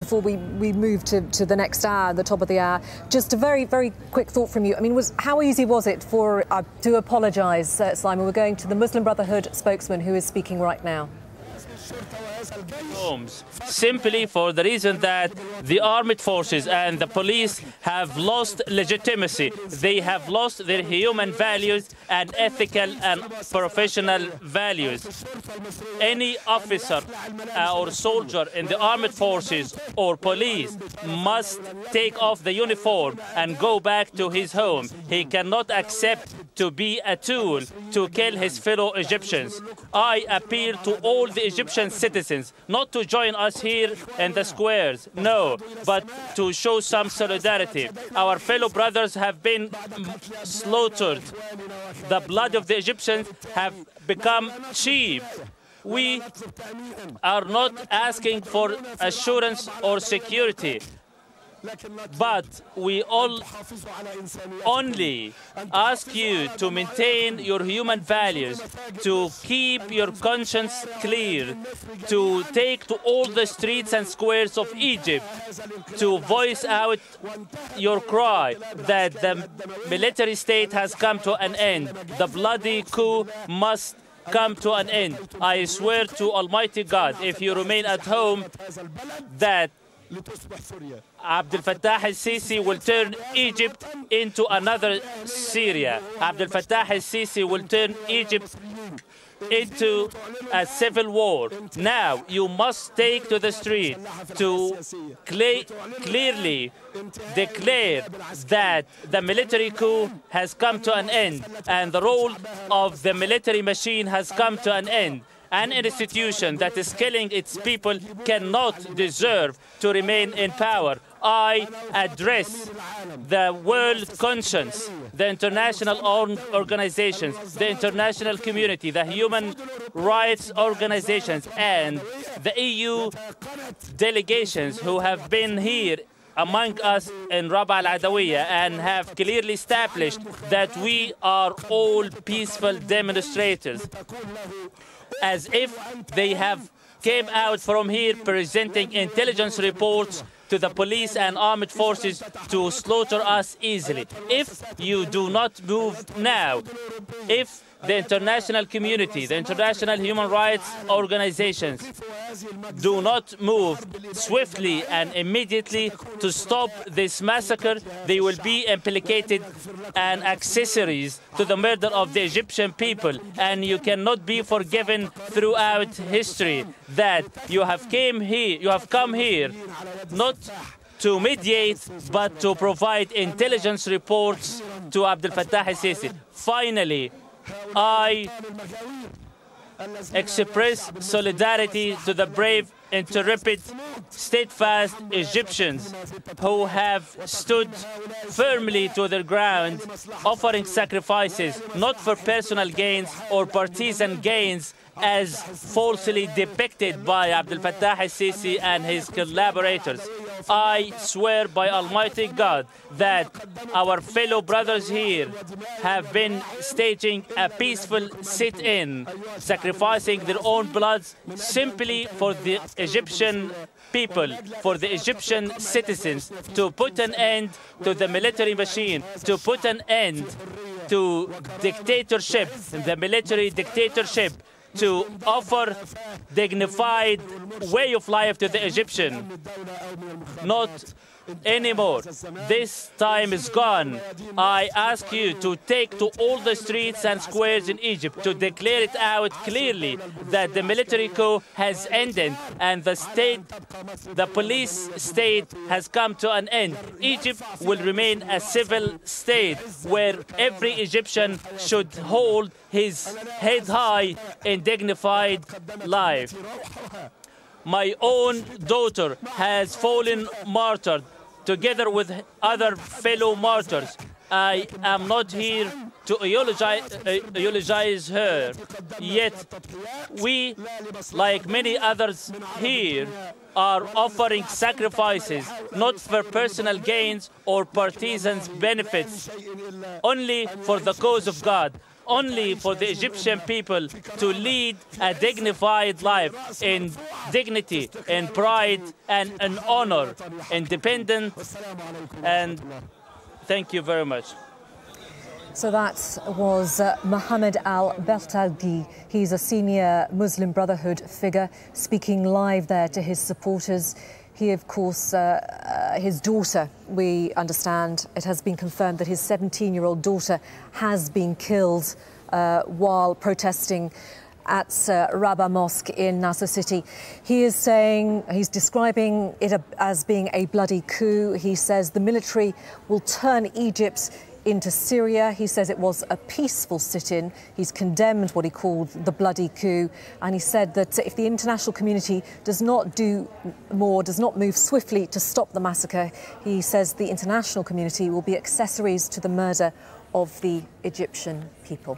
Before we move to the next hour, the top of the hour, just a very, very quick thought from you. I mean, how easy was it to apologise, Simon? We're going to the Muslim Brotherhood spokesman who is speaking right now. Simply for the reason that the armed forces and the police have lost legitimacy. They have lost their human values and ethical and professional values. Any officer or soldier in the armed forces or police must take off the uniform and go back to his home. He cannot accept to be a tool to kill his fellow Egyptians. I appeal to all the Egyptian citizens not to join us here in the squares, no, but to show some solidarity. Our fellow brothers have been slaughtered. The blood of the Egyptians have become cheap. We are not asking for assurance or security, but we all only ask you to maintain your human values, to keep your conscience clear, to take to all the streets and squares of Egypt, to voice out your cry that the military state has come to an end. The bloody coup must come to an end. I swear to Almighty God, if you remain at home, that Abdel Fattah al-Sisi will turn Egypt into another Syria. Abdel Fattah al-Sisi will turn Egypt into a civil war. Now you must take to the street to clearly declare that the military coup has come to an end and the role of the military machine has come to an end. An institution that is killing its people cannot deserve to remain in power. I address the world conscience, the international organizations, the international community, the human rights organizations, and the EU delegations who have been here among us in Rabaa al-Adawiyya and have clearly established that we are all peaceful demonstrators, as if they have came out from here presenting intelligence reports to the police and armed forces to slaughter us easily. If you do not move now, if the international community, the international human rights organizations do not move swiftly and immediately to stop this massacre, they will be implicated and accessories to the murder of the Egyptian people. And you cannot be forgiven throughout history that you have come here not to mediate, but to provide intelligence reports to Abdel Fattah al-Sisi. Finally, I express solidarity to the brave, intrepid, steadfast Egyptians who have stood firmly to their ground, offering sacrifices not for personal gains or partisan gains as falsely depicted by Abdel Fattah al-Sisi and his collaborators. I swear by Almighty God that our fellow brothers here have been staging a peaceful sit-in, sacrificing their own bloods simply for the Egyptian people, for the Egyptian citizens, to put an end to the military machine, to put an end to dictatorship, the military dictatorship, to offer dignified way of life to the Egyptian. Not anymore. This time is gone. I ask you to take to all the streets and squares in Egypt to declare it out clearly that the military coup has ended and the police state has come to an end. Egypt will remain a civil state where every Egyptian should hold his head high in dignified life. My own daughter has fallen martyred together with other fellow martyrs. I am not here to eulogize her, yet we, like many others here, are offering sacrifices, not for personal gains or partisans' benefits, only for the cause of God. only for the Egyptian people to lead a dignified life in dignity, in pride, and in honor, independent. And thank you very much. So that was Mohamed al-Beltagy. He's a senior Muslim Brotherhood figure speaking live there to his supporters. He, of course, his daughter, we understand, it has been confirmed that his 17-year-old daughter has been killed while protesting at Rabba Mosque in Nasser City. He is saying, he's describing it as being a bloody coup. He says the military will turn Egypt into Syria. He says it was a peaceful sit-in. He's condemned what he called the bloody coup, and he said that if the international community does not do more, does not move swiftly to stop the massacre, he says the international community will be accessories to the murder of the Egyptian people.